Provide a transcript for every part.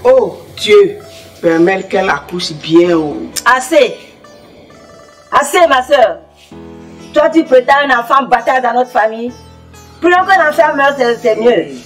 Oh Dieu, permets qu'elle accouche bien. Oh. Assez. Assez, ma soeur. Toi, tu prétends un enfant bâtard dans notre famille. Plus long qu'un enfant meurt, c'est mieux.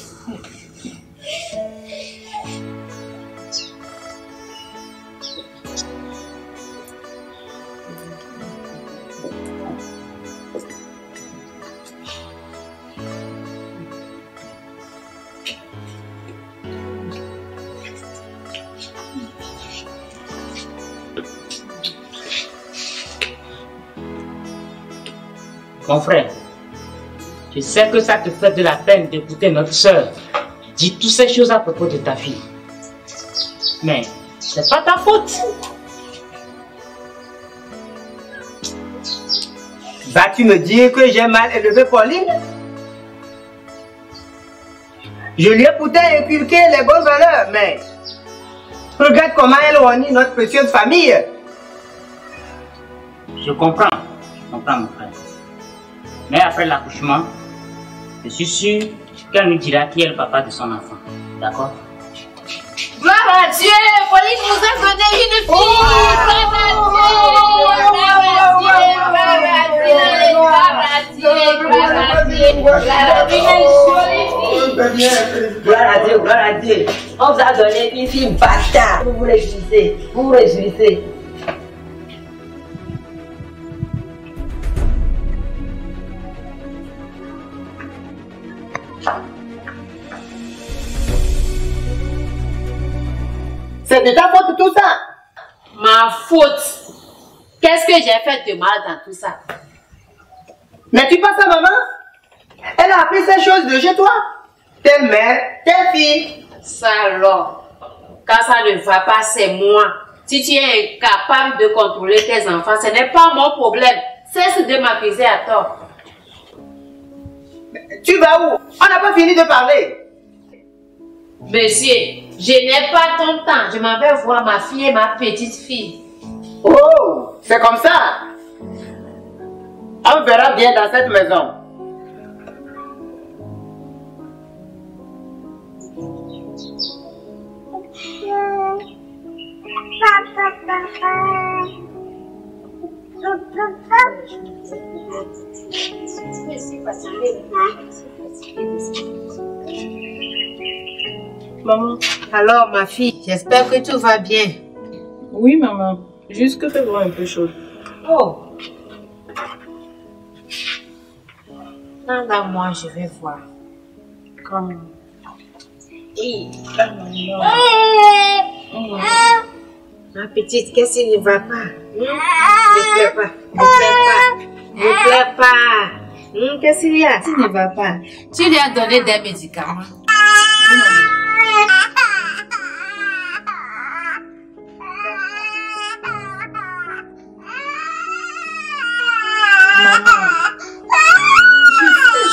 Mon frère, je sais que ça te fait de la peine d'écouter notre soeur dire toutes ces choses à propos de ta fille. Mais c'est pas ta faute. Vas-tu me dire que j'ai mal élevé Pauline? Je lui ai pourtant inculqué les bonnes valeurs, mais regarde comment elle renie notre précieuse famille. Je comprends mon frère. Mais après l'accouchement, je suis sûr qu'elle nous dira qui est le papa de son enfant. D'accord? Gloire à Dieu! Pauline nous a donné une fille! Gloire à Dieu, gloire à Dieu. On vous a donné une fille bâtard. Vous vous réjouissez, vous vous réjouissez. C'est de ta faute tout ça. Ma faute. Qu'est-ce que j'ai fait de mal dans tout ça? N'es-tu pas sa maman? Elle a appris ces choses de chez toi. Telle mère, telle fille. Ça alors. Quand ça ne va pas, c'est moi. Si tu es incapable de contrôler tes enfants, ce n'est pas mon problème. Cesse de m'accuser à tort. Tu vas où? On n'a pas fini de parler. Monsieur, je n'ai pas ton temps. Je m'en vais voir ma fille et ma petite fille. Oh, c'est comme ça. On verra bien dans cette maison. Maman. Alors, ma fille, j'espère que tout va bien. Oui, maman. Juste que fait voir un peu chaud. Oh. Là, moi, je vais voir. Comme... Ma petite, qu'est-ce qui ne va pas? Ne pleure pas. Ne pleure pas. Qu'est-ce qu'il y a? Tu ne va pas. Tu lui as donné des médicaments.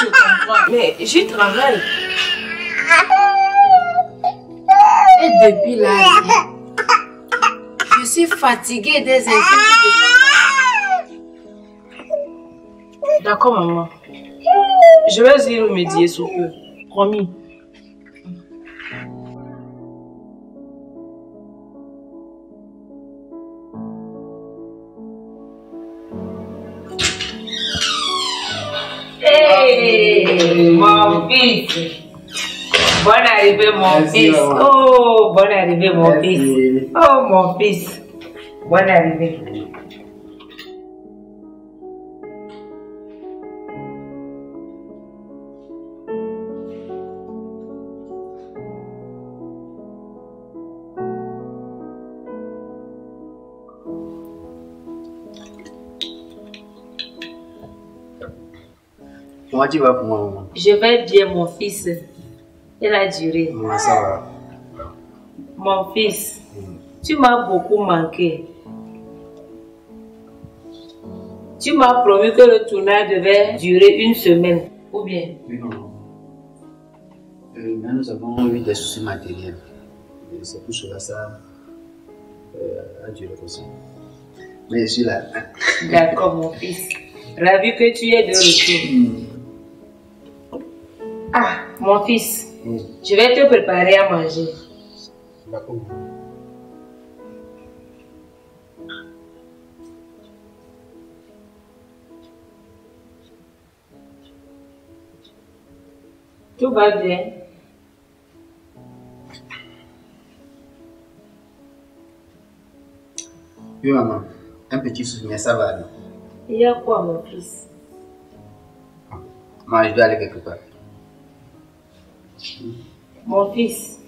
Je comprends, mais j'y travaille. Et depuis là, je suis fatiguée des inquiétudes. D'accord, maman. Je vais y remédier sous peu. Promis. Hey, mon fils. Bonne arrivée, mon fils. Oh, bonne arrivée, mon fils. Oh, mon fils. Bonne arrivée. Comment tu vas pour moi, maman? Je vais bien, mon fils. Elle a duré. Maman, ça va. Mon fils, tu m'as beaucoup manqué. Tu m'as promis que le tournage devait durer une semaine, ou bien? Oui, maman. Mais nous avons eu des soucis matériels. C'est pour cela ça a duré aussi. Mais je suis là. D'accord, mon fils. Ravi que tu es de retour. Ah, mon fils, je vais te préparer à manger. D'accord. Tout va bien. Oui, maman. Un petit souvenir, ça va aller. Il y a quoi, mon fils? Maman, je dois aller quelque part. Mon fils.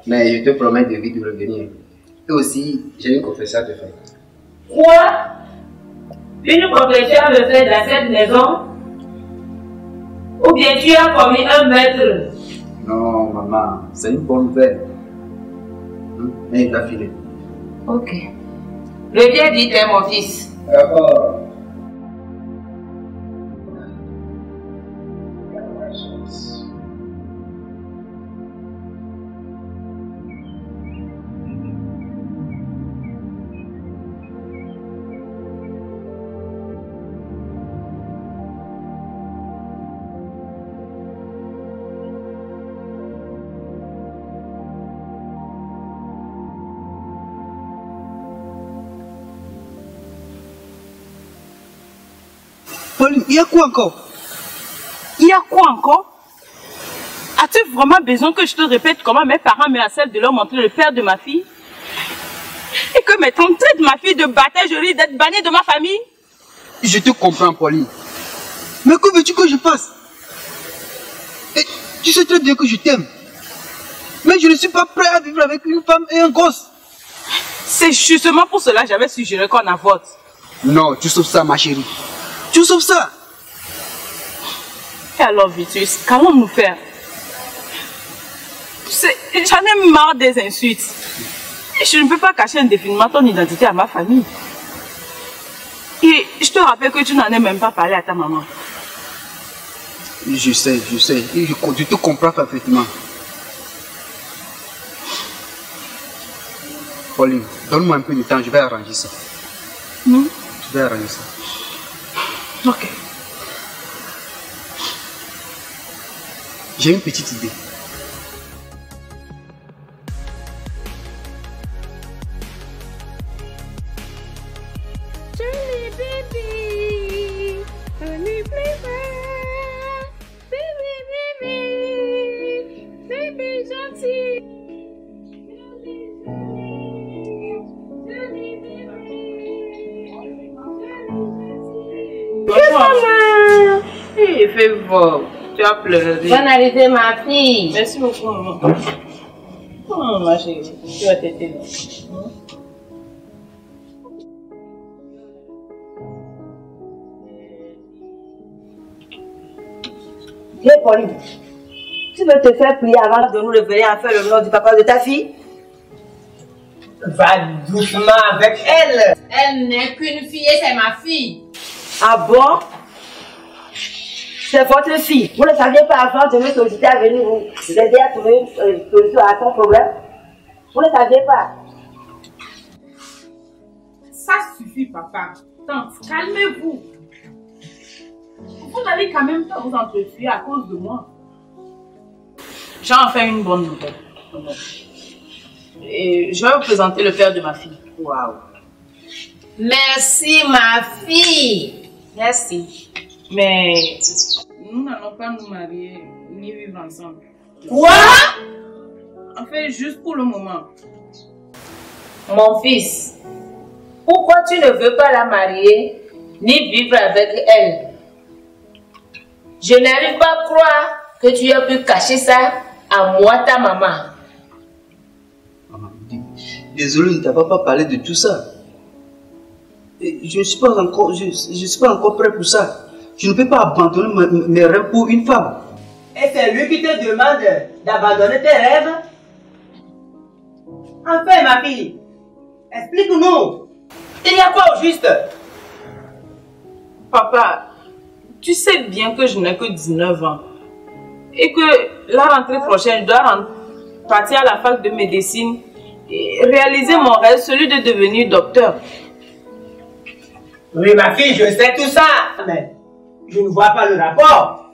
Mais je te promets de vite revenir. Et aussi, j'ai une confession à te faire. Quoi? Une confession à me faire dans cette maison? Ou bien tu as commis un meurtre? Non, maman, c'est une bonne nouvelle. Mais il va filer. Ok. Reviens vite, hein, mon fils. D'accord. Pauline, il y a quoi encore? Il y a quoi encore? As-tu vraiment besoin que je te répète comment mes parents me harcèlent de leur montrer le père de ma fille? Et que mes tantes traitent ma fille de bâtard, je risque d'être bannie de ma famille? Je te comprends, Pauline. Mais que veux-tu que je fasse? Et tu sais très bien que je t'aime. Mais je ne suis pas prêt à vivre avec une femme et un gosse. C'est justement pour cela que j'avais suggéré qu'on avorte. Non, tu sauves ça, ma chérie. Tu sauves ça. Et alors, Vitus, qu'allons-nous faire? J'en ai marre des insultes. Et je ne peux pas cacher indéfiniment ton identité à ma famille. Et je te rappelle que tu n'en as même pas parlé à ta maman. Je sais. Et je te comprends parfaitement. Pauline, donne-moi un peu de temps, je vais arranger ça. Je vais arranger ça. Ok. J'ai une petite idée. Maman! Il fait beau. Tu as pleuré. Bonne arrivée, ma fille. Merci beaucoup, maman. Oh, ma chérie, tu vas t'aider. Viens, Pauline. Tu veux te faire plier avant de nous révéler à faire le nom du papa de ta fille? Va doucement avec elle. Elle n'est qu'une fille et c'est ma fille. Ah bon? C'est votre fille. Vous ne saviez pas avant de me solliciter à venir vous aider à trouver une solution à son problème? Vous ne saviez pas? Ça suffit, papa. Tante, calmez-vous. Vous n'allez quand même pas vous entretuer à cause de moi. J'ai enfin une bonne nouvelle. Et je vais vous présenter le père de ma fille. Waouh. Merci, ma fille. Merci. Mais nous n'allons pas nous marier ni vivre ensemble. Quoi? Enfin, juste pour le moment. Mon fils, pourquoi tu ne veux pas la marier ni vivre avec elle? Je n'arrive pas à croire que tu aies pu cacher ça à moi, ta maman. Maman, désolé, je ne t'avais pas parlé de tout ça. Et je ne suis pas encore prêt pour ça. Je ne peux pas abandonner mes rêves pour une femme. Et c'est lui qui te demande d'abandonner tes rêves? Enfin, ma fille, explique-nous. Il y a quoi au juste? Papa, tu sais bien que je n'ai que 19 ans. Et que la rentrée prochaine, je dois partir à la fac de médecine et réaliser mon rêve, celui de devenir docteur. Oui, ma fille, je sais tout ça. Mais Je ne vois pas le rapport.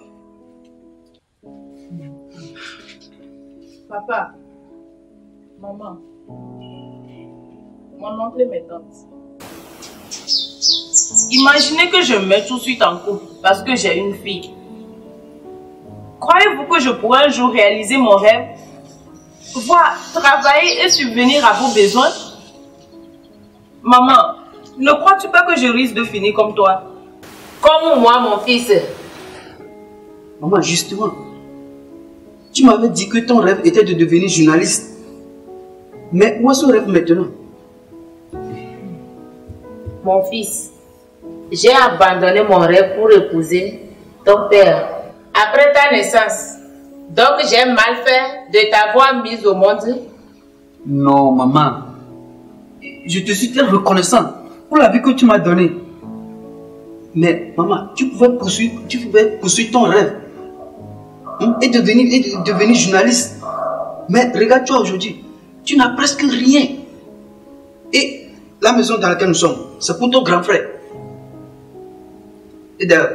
Papa, maman, mon oncle et mes tantes. Imaginez que je me mette tout de suite en couple parce que j'ai une fille. Croyez-vous que je pourrai un jour réaliser mon rêve, pouvoir travailler et subvenir à vos besoins? Maman, ne crois-tu pas que je risque de finir comme toi? Comme moi, mon fils. Maman, justement, tu m'avais dit que ton rêve était de devenir journaliste. Mais où est ce rêve maintenant? Mon fils, j'ai abandonné mon rêve pour épouser ton père après ta naissance. Donc j'ai mal fait de t'avoir mise au monde. Non, maman. Je te suis très reconnaissant pour la vie que tu m'as donnée. Mais maman, tu pouvais poursuivre ton rêve et devenir journaliste. Mais regarde-toi aujourd'hui, tu n'as presque rien. Et la maison dans laquelle nous sommes, c'est pour ton grand frère. Et d'ailleurs,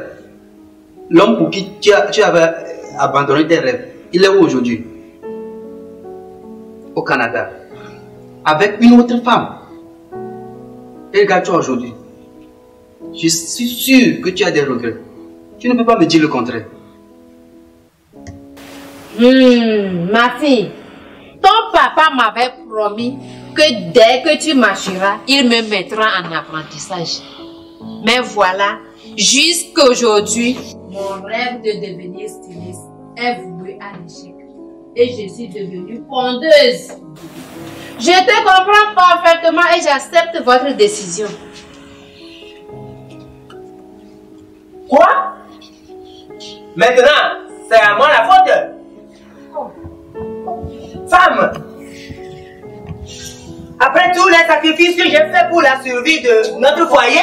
l'homme pour qui tu avais abandonné tes rêves, il est où aujourd'hui? Au Canada. Avec une autre femme. Et regarde-toi aujourd'hui. Je suis sûr que tu as des regrets. Tu ne peux pas me dire le contraire. Ma fille, ton papa m'avait promis que dès que tu marcheras, il me mettra en apprentissage. Mais voilà, jusqu'aujourd'hui, mon rêve de devenir styliste est voué à l'échec. Et je suis devenue pondeuse. Je te comprends parfaitement et j'accepte votre décision. Quoi? Maintenant, c'est à moi la faute. Femme, après tous les sacrifices que j'ai faits pour la survie de notre foyer.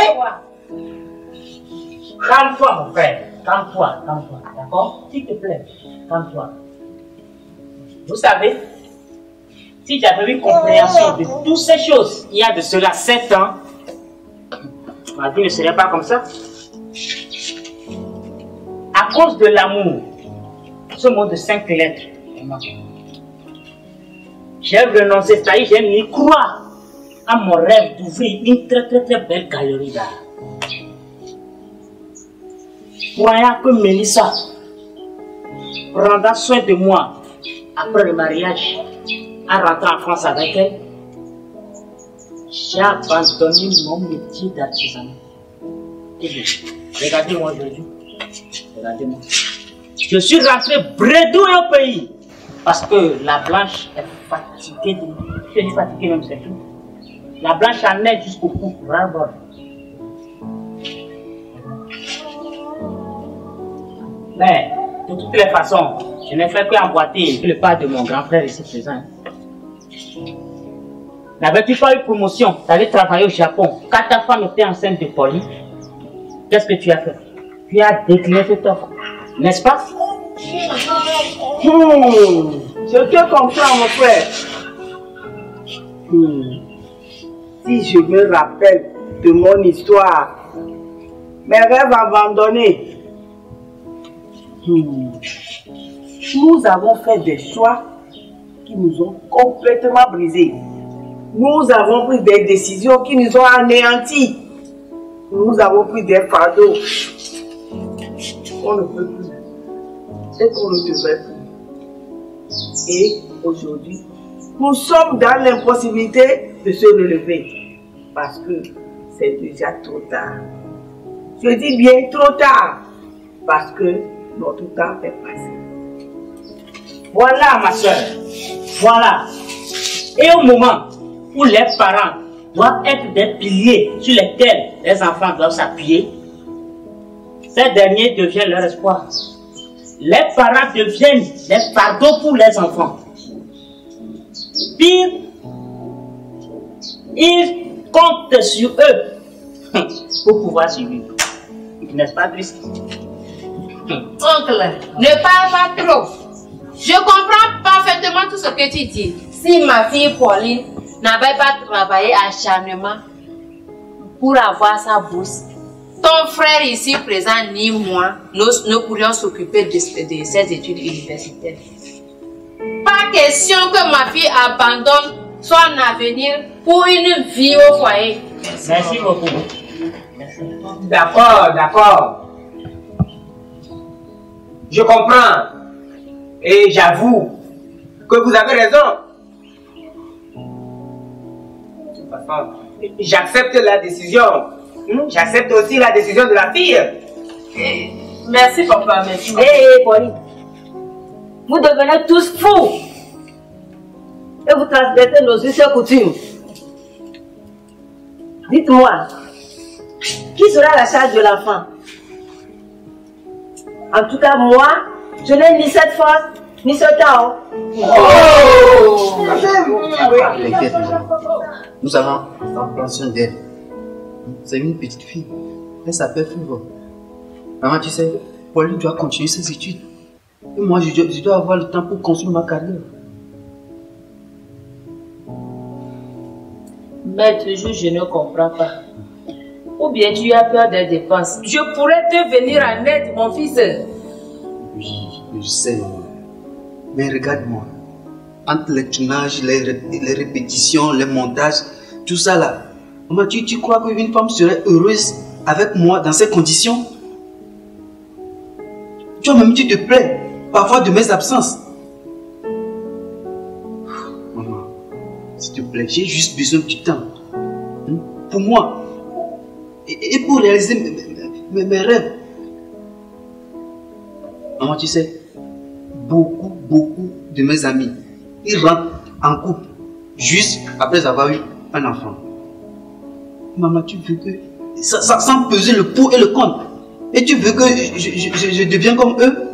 Calme-toi, mon frère. Calme-toi, d'accord? S'il te plaît, calme-toi. Vous savez, si j'avais eu compréhension de toutes ces choses, il y a de cela 7 ans, ma vie ne serait pas comme ça. À cause de l'amour, ce mot de 5 lettres, j'ai renoncé, ça y est, j'ai mis croix à mon rêve d'ouvrir une très belle galerie d'art. Croyant que Mélissa prendra soin de moi après le mariage, en rentrant en France avec elle, j'ai abandonné mon métier d'artisanat. Regardez-moi aujourd'hui. Regardez-moi. Je suis rentré bredouille au pays parce que la blanche est fatiguée de moi. Je suis fatigué même, c'est tout. La blanche en est jusqu'au cou. Bravo. Mais, de toutes les façons, je n'ai fait qu'emboîter le pas de mon grand frère ici présent. N'avais-tu pas eu promotion d'aller travailler au Japon quand ta femme était enceinte de Pauline? Qu'est-ce que tu as fait? Tu as décliné cette offre, n'est-ce pas? Je te comprends, mon frère. Si je me rappelle de mon histoire, mes rêves abandonnés, nous avons fait des choix qui nous ont complètement brisés. Nous avons pris des décisions qui nous ont anéantis. Nous avons pris des fardeaux. On ne peut plus. Et qu'on ne devait plus. Et aujourd'hui, nous sommes dans l'impossibilité de se relever. Parce que c'est déjà trop tard. Je dis bien trop tard. Parce que notre temps est passé. Voilà, ma soeur. Voilà. Et au moment où les parents doivent être des piliers sur lesquels les enfants doivent s'appuyer, ces derniers deviennent leur espoir. Les parents deviennent des fardeaux pour les enfants. Pire, ils comptent sur eux pour pouvoir survivre. N'est-ce pas triste? Oncle, ne parle pas trop. Je comprends parfaitement tout ce que tu dis. Si ma fille Pauline n'avait pas travaillé acharnement pour avoir sa bourse, ton frère ici présent ni moi, nous pourrions s'occuper de ses études universitaires. Pas question que ma fille abandonne son avenir pour une vie au foyer. Merci beaucoup. D'accord, d'accord. Je comprends. Et j'avoue que vous avez raison. De toute façon, j'accepte la décision. J'accepte aussi la décision de la fille. Merci papa, merci. Hé, Pauline, vous devenez tous fous et vous transmettez nos us et coutumes. Dites-moi, qui sera la charge de l'enfant? En tout cas, moi, je n'ai ni cette force, ni ce temps. Oh! T'inquiète, maman. Nous allons prendre soin d'elle. C'est une petite fille. Elle s'appelle Fibre. Maman, tu sais, Pauline doit continuer ses études. Et moi, je dois avoir le temps pour construire ma carrière. Maître juge, je ne comprends pas. Ou bien tu as peur des dépenses. Je pourrais te venir en aide, mon fils. Oui, je sais, maman. Mais regarde-moi. Entre les tournages, les répétitions, les montages, tout ça là. Maman, tu crois qu'une femme serait heureuse avec moi dans ces conditions? Toi-même, tu te plais parfois de mes absences. Maman, s'il te plaît, j'ai juste besoin du temps. Pour moi. Et pour réaliser mes rêves. Maman, tu sais, beaucoup de mes amis, ils rentrent en couple juste après avoir eu un enfant. Maman, tu veux que, sans peser le pour et le contre, et tu veux que je devienne comme eux?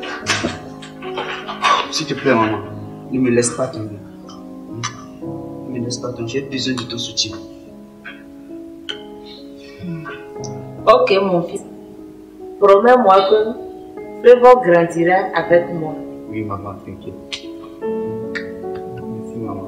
S'il te plaît, maman, ne me laisse pas tomber. Ne me laisse pas tomber, j'ai besoin de ton soutien. Ok, mon fils. Promets-moi que Prévost grandira avec moi. Oui, maman, t'inquiète. Merci, maman.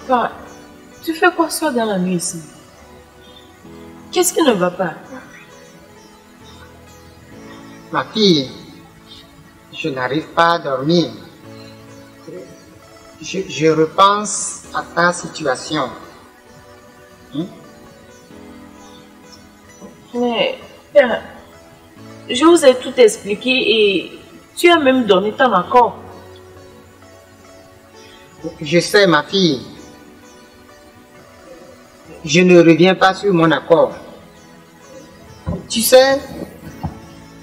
Papa, tu fais quoi ça dans la nuit ici? Qu'est-ce qui ne va pas? Ma fille, je n'arrive pas à dormir. Je repense à ta situation. Mais, père, je vous ai tout expliqué et tu as même donné ton accord. Je sais, ma fille. Je ne reviens pas sur mon accord. Tu sais,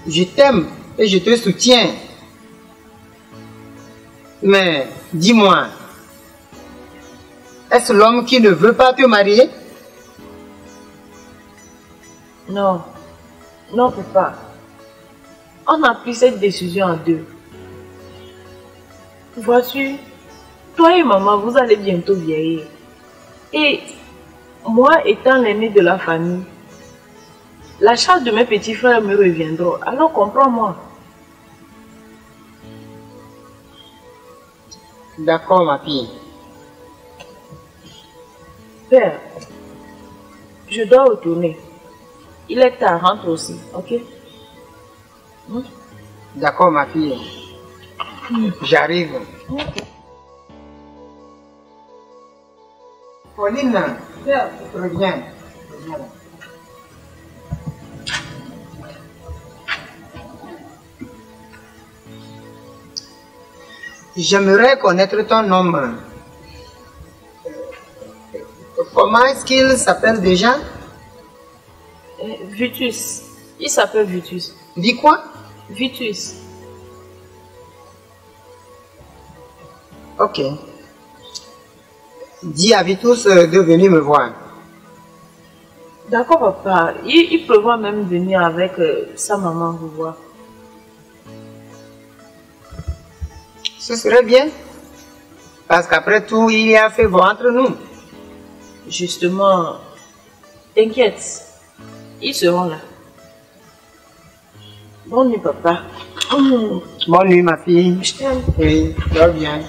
je t'aime et je te soutiens. Mais dis-moi, est-ce l'homme qui ne veut pas te marier? Non, non papa. On a pris cette décision à deux. Vois-tu, toi et maman, vous allez bientôt vieillir. Et moi étant l'aîné de la famille, la charge de mes petits frères me reviendra. Alors comprends-moi. D'accord, ma fille. Père, je dois retourner. Il est tard, rentre aussi, ok? D'accord, ma fille. J'arrive. Pauline, reviens. J'aimerais connaître ton nom. Comment est-ce qu'il s'appelle déjà? Vitus. Il s'appelle Vitus. Dis quoi? Vitus. Ok. Dis à Vitus de venir me voir. D'accord, papa. Il prévoit même venir avec sa maman vous voir. Ce serait bien. Parce qu'après tout, il y a fait voir entre nous. Justement, t'inquiète. Ils seront là. Bonne nuit, papa. Bonne nuit, ma fille. Je t'aime. Oui, dors bien.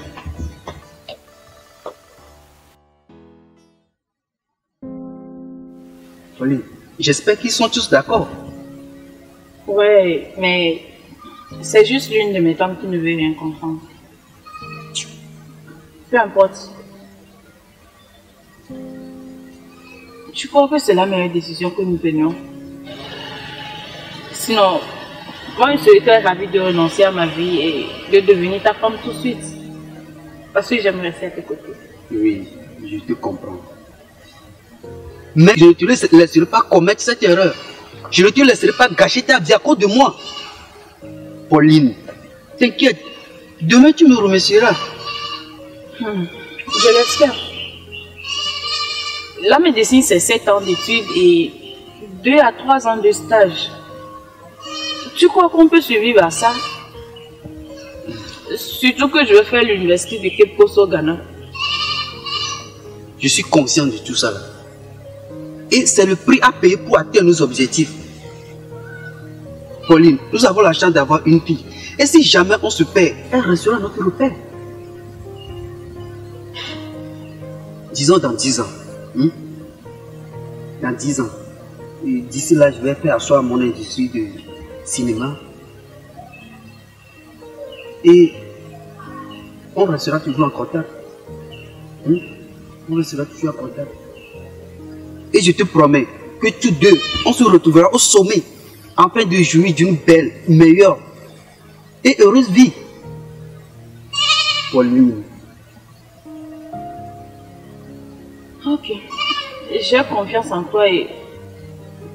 Pauline, j'espère qu'ils sont tous d'accord. Ouais, mais c'est juste l'une de mes tantes qui ne veut rien comprendre. Peu importe. Tu crois que c'est la meilleure décision que nous prenions? Sinon, moi je serais très ravie de renoncer à ma vie et de devenir ta femme tout de suite. Parce que j'aime rester à tes côtés. Oui, je te comprends. Mais je ne te laisserai pas commettre cette erreur. Je ne te laisserai pas gâcher ta vie à cause de moi. Pauline, t'inquiète. Demain tu me remercieras. Je l'espère. La médecine, c'est 7 ans d'études et 2 à 3 ans de stage. Tu crois qu'on peut survivre à ça? Surtout que je vais faire l'université de Cape Coast au Ghana. Je suis conscient de tout ça là. Et c'est le prix à payer pour atteindre nos objectifs. Pauline, nous avons la chance d'avoir une fille. Et si jamais on se perd, elle restera notre repère. Disons dans 10 ans. Dans 10 ans. D'ici là, je vais faire asseoir mon industrie de cinéma. Et on restera toujours en contact. On restera toujours en contact. Et je te promets que tous deux, on se retrouvera au sommet afin de jouir d'une belle, meilleure et heureuse vie. Pauline. Ok. J'ai confiance en toi et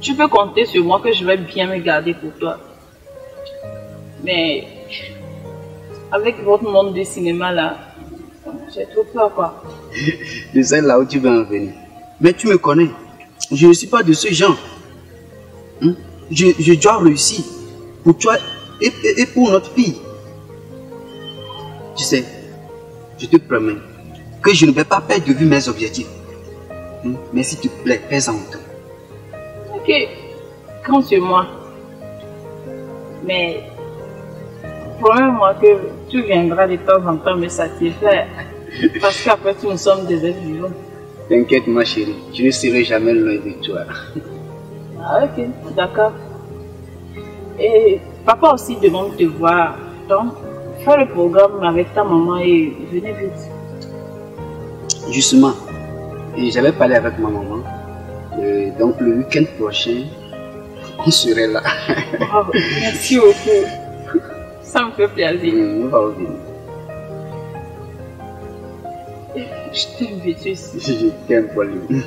tu peux compter sur moi que je vais bien me garder pour toi. Mais avec votre monde de cinéma là, j'ai trop peur quoi. Je sais là où tu vas en venir. Mais tu me connais. Je ne suis pas de ce genre. Je dois réussir pour toi et pour notre fille. Tu sais, je te promets que je ne vais pas perdre de vue mes objectifs. Mais s'il te plaît, fais-en autant. Ok, compte sur moi. Mais promets-moi que tu viendras de temps en temps me satisfaire. Parce qu'après tout, nous sommes des êtres vivants. T'inquiète ma chérie, je ne serai jamais loin de toi. Ah ok, d'accord. Et papa aussi demande de te voir. Donc, fais le programme avec ta maman et venez vite. Justement, j'avais parlé avec ma maman. Donc le week-end prochain, on serait là. Bravo, merci beaucoup. Ça me fait plaisir. On va revenir. Je t'aime, Vitus. Je t'aime, Pauline.